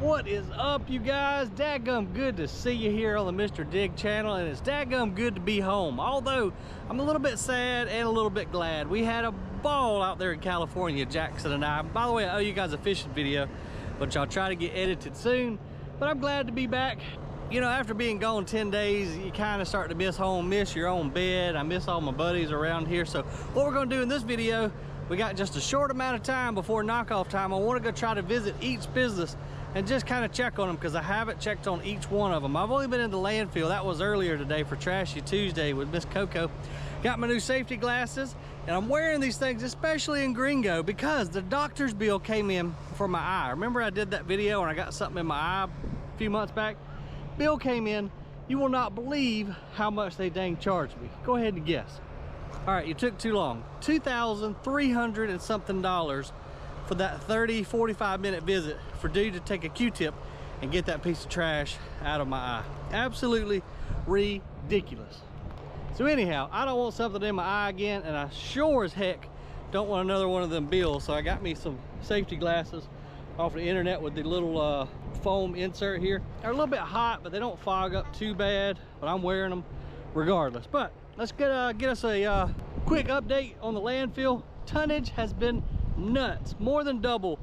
What is up, you guys? Dadgum good to see you here on the Mr. Dig channel, and it's dadgum good to be home. Although I'm a little bit sad and a little bit glad. We had a ball out there in California, Jackson and I. By the way, I owe you guys a fishing video, but y'all try to get edited soon. But I'm glad to be back. You know, after being gone 10 days, you kind of start to miss home, miss your own bed. I miss all my buddies around here. So what we're gonna do in this video, we got just a short amount of time before knockoff time. I want to go try to visit each business and just kind of check on them, because I haven't checked on each one of them. I've only been in the landfill. That was earlier today for Trashy Tuesday with Miss Coco. Got my new safety glasses, and I'm wearing these things especially in Gringo because the doctor's bill came in for my eye. Remember I did that video and I got something in my eye a few months back? Bill came in. You will not believe how much they dang charged me. Go ahead and guess. All right, you took too long. $2,300 and something for that 30-45 minute visit for dude to take a Q-tip and get that piece of trash out of my eye. Absolutely ridiculous. So anyhow, I don't want something in my eye again, and I sure as heck don't want another one of them bills. So I got me some safety glasses off the internet with the little foam insert here. They're a little bit hot, but they don't fog up too bad, but I'm wearing them regardless. But let's get us a quick update on the landfill. Tonnage has been nuts. More than double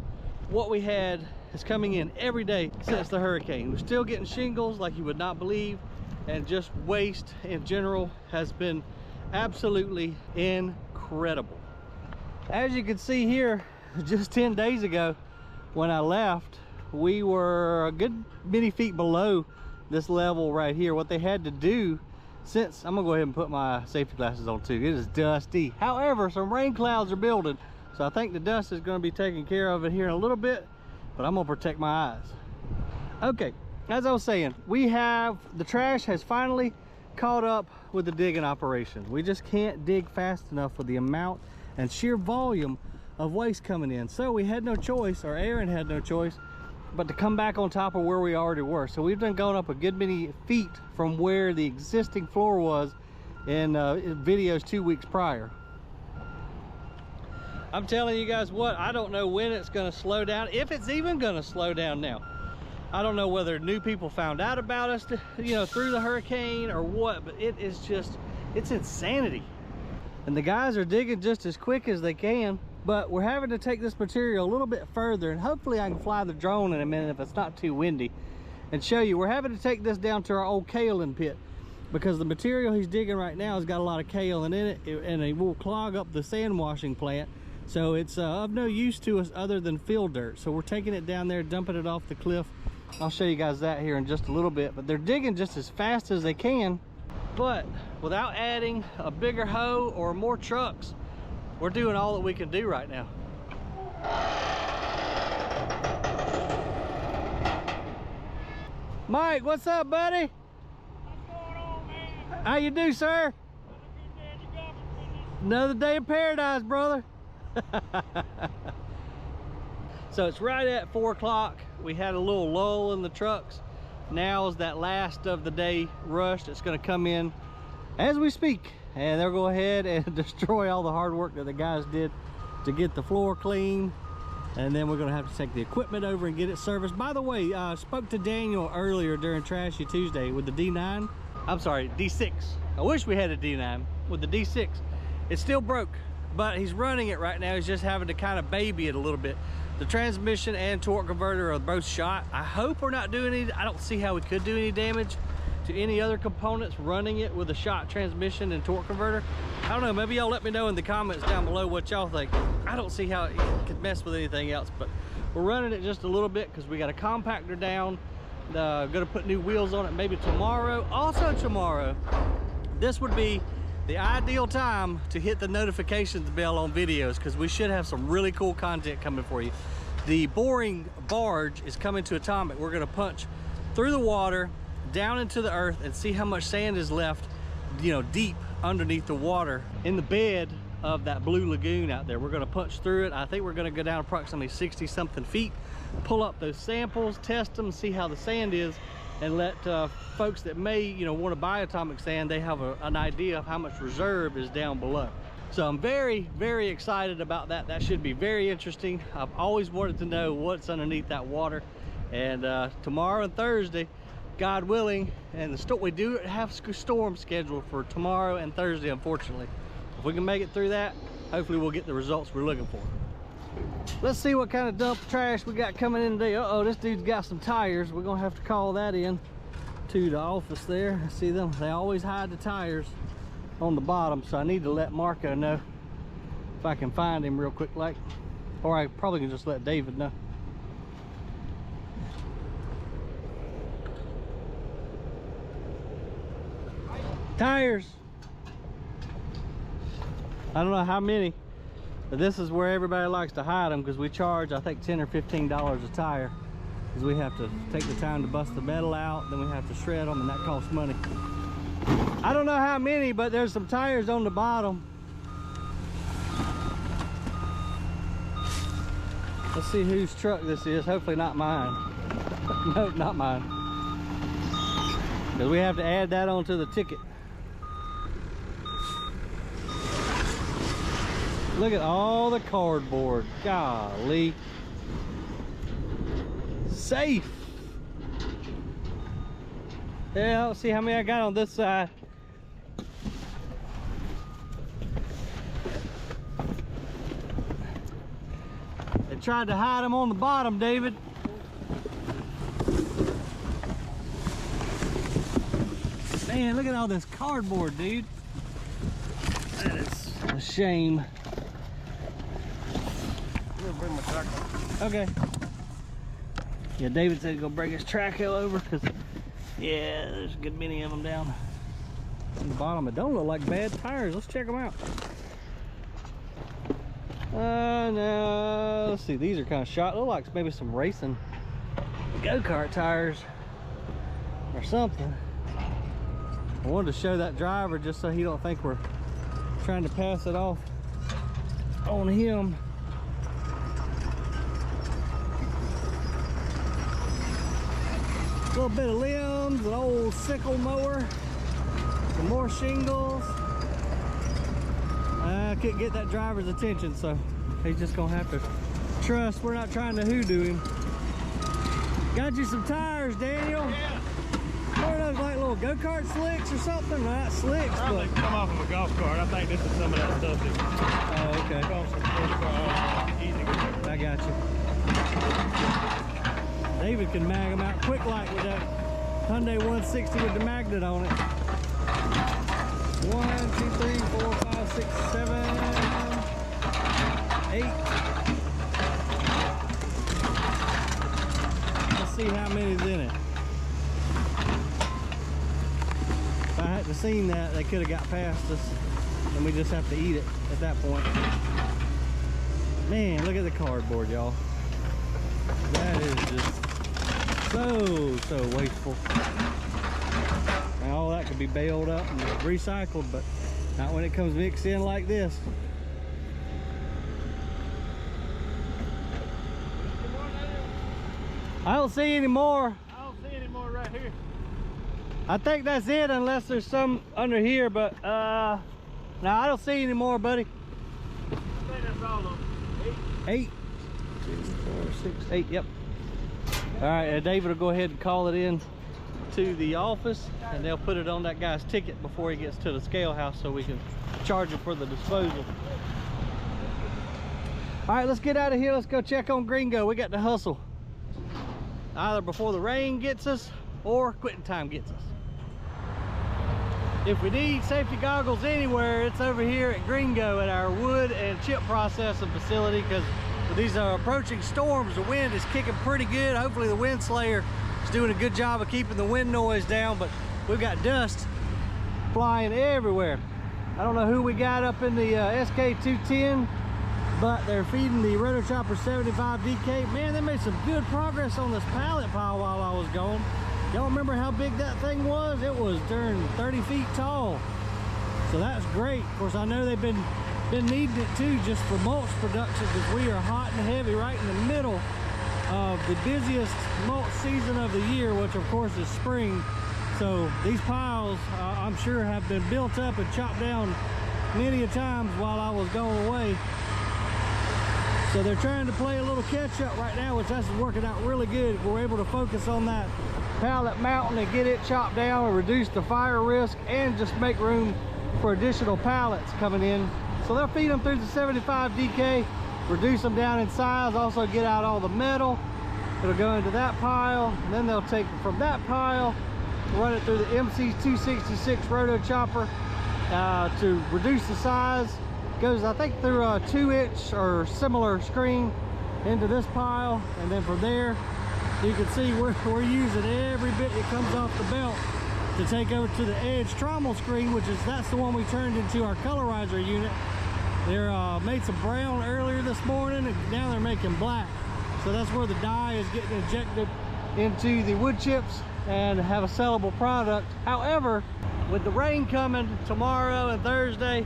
what we had is coming in every day since the hurricane. We're still getting shingles like you would not believe, and just waste in general has been absolutely incredible. As you can see here, just 10 days ago when I left, we were a good many feet below this level right here. What they had to do, since I'm gonna go ahead and put my safety glasses on too, it is dusty. However, some rain clouds are building, so I think the dust is going to be taken care of it here in a little bit, but I'm going to protect my eyes. Okay, as I was saying, the trash has finally caught up with the digging operation. We just can't dig fast enough with the amount and sheer volume of waste coming in. So we had no choice, or Aaron had no choice, but to come back on top of where we already were. So we've done gone up a good many feet from where the existing floor was in videos 2 weeks prior. I'm telling you guys what, I don't know when it's going to slow down, if it's even going to slow down now. I don't know whether new people found out about us, you know, through the hurricane or what, but it is just, it's insanity. And the guys are digging just as quick as they can, but we're having to take this material a little bit further, and hopefully I can fly the drone in a minute if it's not too windy and show you. We're having to take this down to our old kaolin pit, because the material he's digging right now has got a lot of kaolin in it, and it will clog up the sand washing plant. So it's of no use to us other than field dirt. So we're taking it down there, dumping it off the cliff. I'll show you guys that here in just a little bit. But they're digging just as fast as they can, but without adding a bigger hoe or more trucks. We're doing all that we can do right now. Mike, what's up, buddy? What's going on, man? How you do, sir? Another day in paradise, brother. So it's right at 4 o'clock. We had a little lull in the trucks. Now is that last of the day rush that's going to come in as we speak, and they'll go ahead and destroy all the hard work that the guys did to get the floor clean. And then we're going to have to take the equipment over and get it serviced. By the way, I spoke to Daniel earlier during Trashy Tuesday with the D9. I'm sorry, D6. I wish we had a D9 with the D6. It's still broke, but he's running it right now. He's just having to kind of baby it a little bit. The transmission and torque converter are both shot. I hope we're not doing any, I don't see how we could do any damage to any other components running it with a shot transmission and torque converter. I don't know, maybe y'all let me know in the comments down below what y'all think. I don't see how it could mess with anything else, but we're running it just a little bit because we got a compactor down. Gonna put new wheels on it maybe tomorrow. Also tomorrow, this would be the ideal time to hit the notifications bell on videos, because we should have some really cool content coming for you. The boring barge is coming to Atomic. We're gonna punch through the water, down into the earth, and see how much sand is left, you know, deep underneath the water in the bed of that blue lagoon out there. We're gonna punch through it. I think we're gonna go down approximately 60 something feet, pull up those samples, test them, see how the sand is, and let folks that may, you know, want to buy atomic sand, they have an idea of how much reserve is down below. So I'm very, very excited about that. That should be very interesting. I've always wanted to know what's underneath that water, And tomorrow and Thursday, God willing, and we do have storms scheduled for tomorrow and Thursday, unfortunately. If we can make it through that, hopefully we'll get the results we're looking for. Let's see what kind of dump trash we got coming in today. Uh-oh, this dude's got some tires. We're gonna have to call that in to the office there. See them? They always hide the tires on the bottom, so I need to let Marco know if I can find him real quick, like, or I probably can just let David know. Tires. I don't know how many, but this is where everybody likes to hide them, because we charge, I think, $10 or $15 a tire, because we have to take the time to bust the metal out, then we have to shred them, and that costs money. I don't know how many, but there's some tires on the bottom. Let's see whose truck this is. Hopefully not mine. Nope, not mine, because we have to add that onto the ticket. Look at all the cardboard. Golly. Safe. Yeah, let's see how many I got on this side. They tried to hide them on the bottom, David. Man, look at all this cardboard, dude. That is a shame. Bring my truck. Okay. Yeah, David said he's gonna bring his track hill over, because yeah, there's a good many of them down on the bottom. It don't look like bad tires. Let's check them out. No, let's see. These are kind of shot. Look like maybe some racing go-kart tires or something. I wanted to show that driver just so he don't think we're trying to pass it off on him. A little bit of limbs, an old sickle mower, some more shingles. I couldn't get that driver's attention, so he's just gonna have to trust we're not trying to hoodoo him. Got you some tires, Daniel. Yeah. What are those, like little go-kart slicks or something? Not slicks, Probably but come off of a golf cart. I think this is some of that stuff that oh, okay. comes from easy. I got you. David can mag them out quick like with that Hyundai 160 with the magnet on it. 1, 2, 3, 4, 5, 6, 7, 8. Let's see how many's in it. If I hadn't seen that, they could have got past us, and we just have to eat it at that point. Man, look at the cardboard, y'all. That is just so wasteful. Now all that could be baled up and recycled, but not when it comes mixed in like this. I don't see any more. I don't see any more right here. I think that's it, unless there's some under here, but no, I don't see any more, buddy. I think that's all of them. 8, 2, 4, 6, 8, yep. All right, David will go ahead and call it in to the office, and they'll put it on that guy's ticket before he gets to the scale house, so we can charge him for the disposal. All right, let's get out of here. Let's go check on Gringo. We got to hustle, either before the rain gets us or quitting time gets us. If we need safety goggles anywhere, it's over here at Gringo at our wood and chip processing facility, because with these approaching storms, the wind is kicking pretty good. Hopefully the wind slayer is doing a good job of keeping the wind noise down, but we've got dust flying everywhere. I don't know who we got up in the SK210, but they're feeding the Rotor Chopper 75 DK. Man, they made some good progress on this pallet pile while I was gone. Y'all remember how big that thing was? It was darn 30 feet tall. So that's great. Of course, I know they've been needing it too, just for mulch production, because we are hot and heavy right in the middle of the busiest mulch season of the year, which of course is spring. So these piles, I'm sure, have been built up and chopped down many a times while I was going away. So they're trying to play a little catch up right now, which that's working out really good. We're able to focus on that pallet mountain and get it chopped down and reduce the fire risk and just make room for additional pallets coming in. So they'll feed them through the 75 DK, reduce them down in size, also get out all the metal. It'll go into that pile, and then they'll take from that pile, run it through the MC266 roto chopper to reduce the size. Goes, I think, through a 2-inch or similar screen into this pile, and then from there you can see we're using every bit that comes off the belt to take over to the edge trommel screen, that's the one we turned into our colorizer unit. They're made some brown earlier this morning, and now they're making black. So that's where the dye is getting injected into the wood chips and have a sellable product. However, with the rain coming tomorrow and Thursday,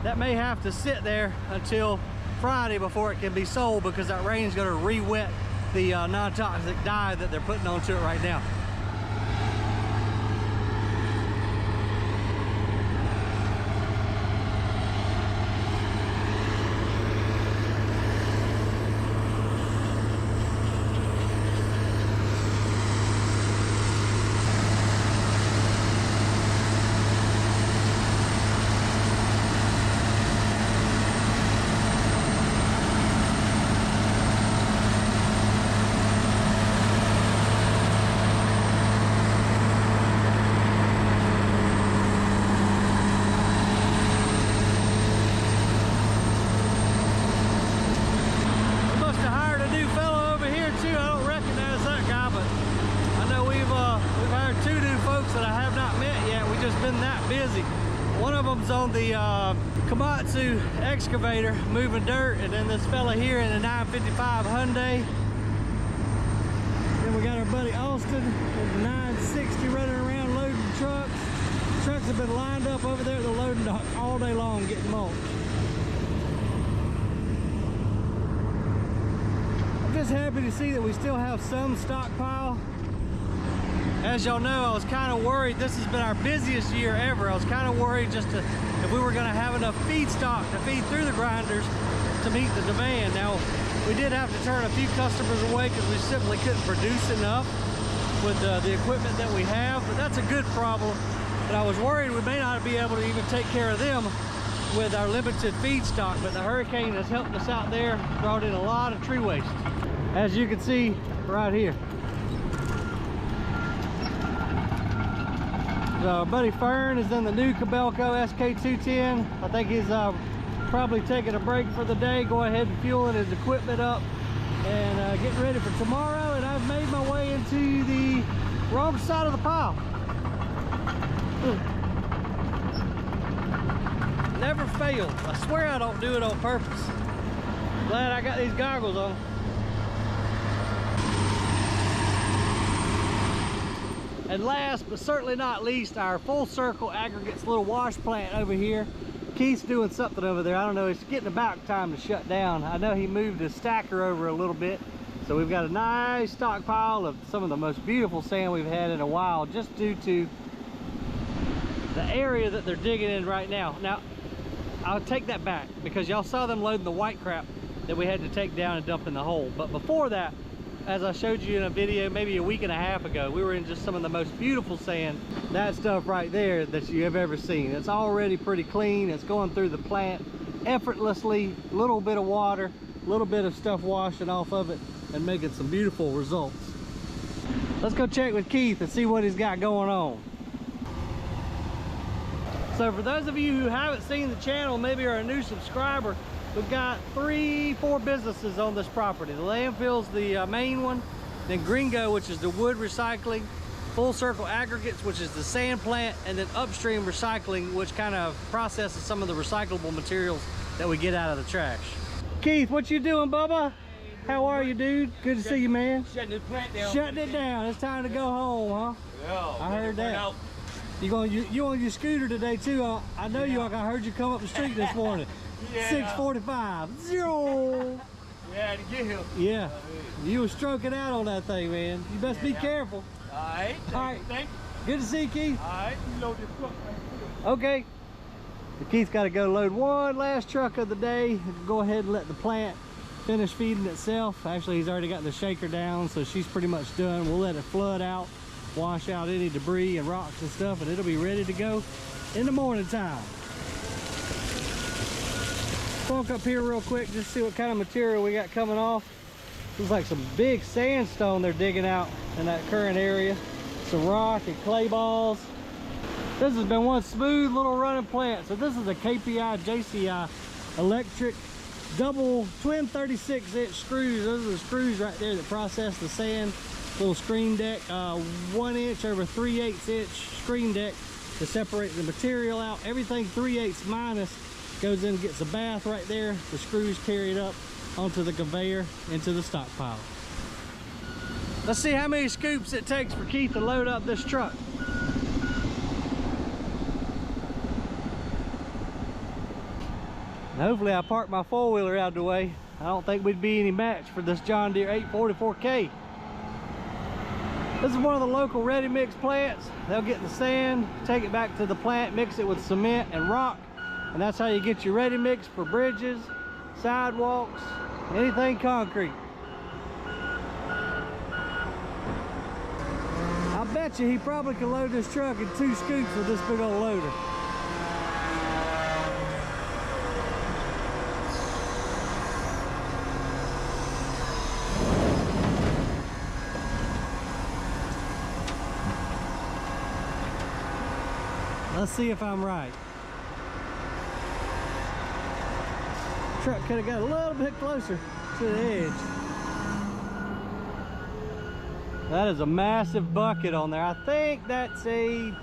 that may have to sit there until Friday before it can be sold, because that rain is going to re-wet the non-toxic dye that they're putting onto it right now. On the Komatsu excavator moving dirt, and then this fella here in a 955 Hyundai. Then we got our buddy Austin in the 960 running around loading trucks. Trucks have been lined up over there at the loading dock all day long getting mulch. I'm just happy to see that we still have some stockpile. As y'all know, I was kind of worried. This has been our busiest year ever. I was kind of worried just if we were going to have enough feedstock to feed through the grinders to meet the demand. Now, we did have to turn a few customers away because we simply couldn't produce enough with the equipment that we have, but that's a good problem. But I was worried we may not be able to even take care of them with our limited feedstock, but the hurricane has helped us out there, brought in a lot of tree waste, as you can see right here. So buddy Fern is in the new Cabelco SK210. I think he's probably taking a break for the day, go ahead and fueling his equipment up and getting ready for tomorrow. And I've made my way into the wrong side of the pile. Never failed. I swear I don't do it on purpose. Glad I got these goggles on. And last but certainly not least, our full circle aggregates little wash plant over here. Keith's doing something over there. I don't know, it's getting about time to shut down. I know he moved his stacker over a little bit. So we've got a nice stockpile of some of the most beautiful sand we've had in a while, just due to the area that they're digging in right now. Now, I'll take that back, because y'all saw them loading the white crap that we had to take down and dump in the hole. But before that, as I showed you in a video maybe a week and a half ago, we were in just some of the most beautiful sand. That stuff right there that you have ever seen. It's already pretty clean. It's going through the plant effortlessly. A little bit of water, a little bit of stuff washing off of it and making some beautiful results. Let's go check with Keith and see what he's got going on. So for those of you who haven't seen the channel, maybe are a new subscriber, we've got 3-4 businesses on this property. The Landfill's the main one, then Gringo, which is the wood recycling, Full Circle Aggregates, which is the sand plant, and then Upstream Recycling, which kind of processes some of the recyclable materials that we get out of the trash. Keith, what you doing, Bubba? How are you, dude? Good to see you, man. Shutting the plant down. Shutting it down. It's time to go home, huh? Yeah. I heard that. You on your scooter today too? I know you. I heard you come up the street this morning. Yeah. 6:45. Zero. Yeah, to get here. Yeah. You were stroking out on that thing, man. You best be careful. All right. All right. Thank you. Good to see you, Keith. All right. You load this truck. Okay. Keith's got to go load one last truck of the day. Go ahead and let the plant finished feeding itself. Actually, he's already got the shaker down, so she's pretty much done. We'll let it flood out, wash out any debris and rocks and stuff, and it'll be ready to go in the morning time. Walk up here real quick, just see what kind of material we got coming off. Looks like some big sandstone they're digging out in that current area. Some rock and clay balls. This has been one smooth little running plant. So this is a KPI JCI electric double twin 36-inch screws. Those are the screws right there that process the sand. Little screen deck, 1 inch over 3/8 inch screen deck to separate the material out. Everything 3/8 minus goes in and gets a bath right there. The screws carry it up onto the conveyor into the stockpile. Let's see how many scoops it takes for Keith to load up this truck. And hopefully I parked my four-wheeler out of the way. I don't think we'd be any match for this John Deere 844K. This is one of the local ready-mix plants. They'll get the sand, take it back to the plant, mix it with cement and rock, and that's how you get your ready-mix for bridges, sidewalks, anything concrete. I bet you he probably could load this truck in 2 scoops with this big old loader. Let's see if I'm right. Truck could have got a little bit closer to the edge. That is a massive bucket on there. I think that's a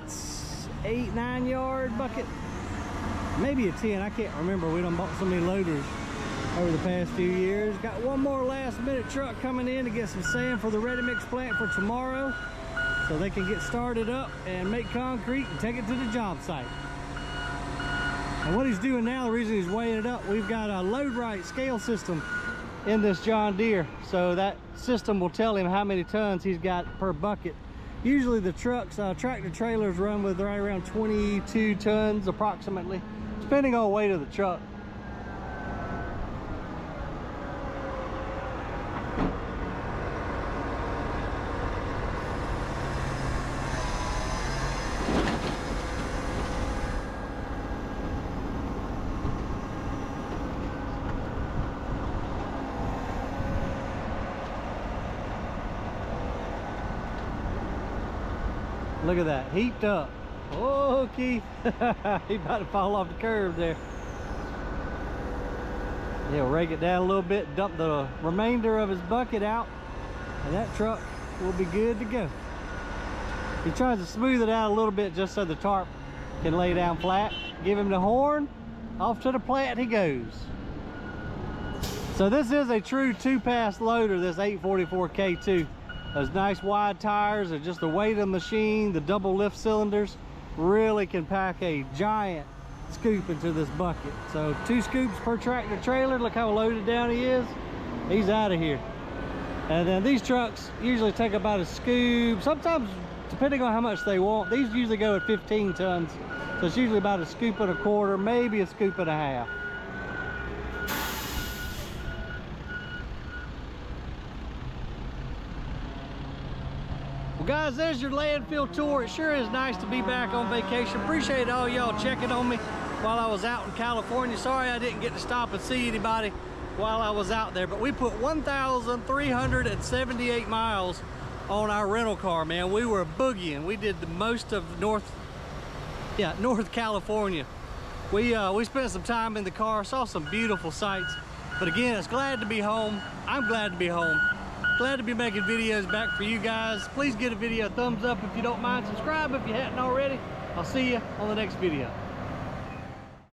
8-9 yard bucket, maybe a 10. I can't remember. We done bought so many loaders over the past few years. Got one more last minute truck coming in to get some sand for the ready mix plant for tomorrow, so they can get started up and make concrete and take it to the job site. And what he's doing now, the reason he's weighing it up, we've got a load right scale system in this John Deere, so that system will tell him how many tons he's got per bucket. Usually the trucks, tractor trailers run with right around 22 tons approximately, depending on the weight of the truck. Look at that, heaped up. Oh, Keith, he about to fall off the curb there. He'll rake it down a little bit, dump the remainder of his bucket out, and that truck will be good to go. He tries to smooth it out a little bit just so the tarp can lay down flat. Give him the horn, off to the plant he goes. So this is a true 2-pass loader, this 844K2. Those nice wide tires and just the weight of the machine, the double lift cylinders, really can pack a giant scoop into this bucket. So 2 scoops per tractor trailer. Look how loaded down he is. He's out of here. And then these trucks usually take about a scoop. Sometimes, depending on how much they want, these usually go at 15 tons. So it's usually about a scoop and a quarter, maybe a scoop and a half. Guys, there's your landfill tour. It sure is nice to be back on vacation. Appreciate all y'all checking on me while I was out in California. Sorry I didn't get to stop and see anybody while I was out there, but we put 1,378 miles on our rental car, man. We were boogieing. We did the most of North California. We spent some time in the car, saw some beautiful sights, but again, it's glad to be home. I'm glad to be home. Glad to be making videos back for you guys. Please give a video a thumbs up if you don't mind. Subscribe if you hadn't already. I'll see you on the next video.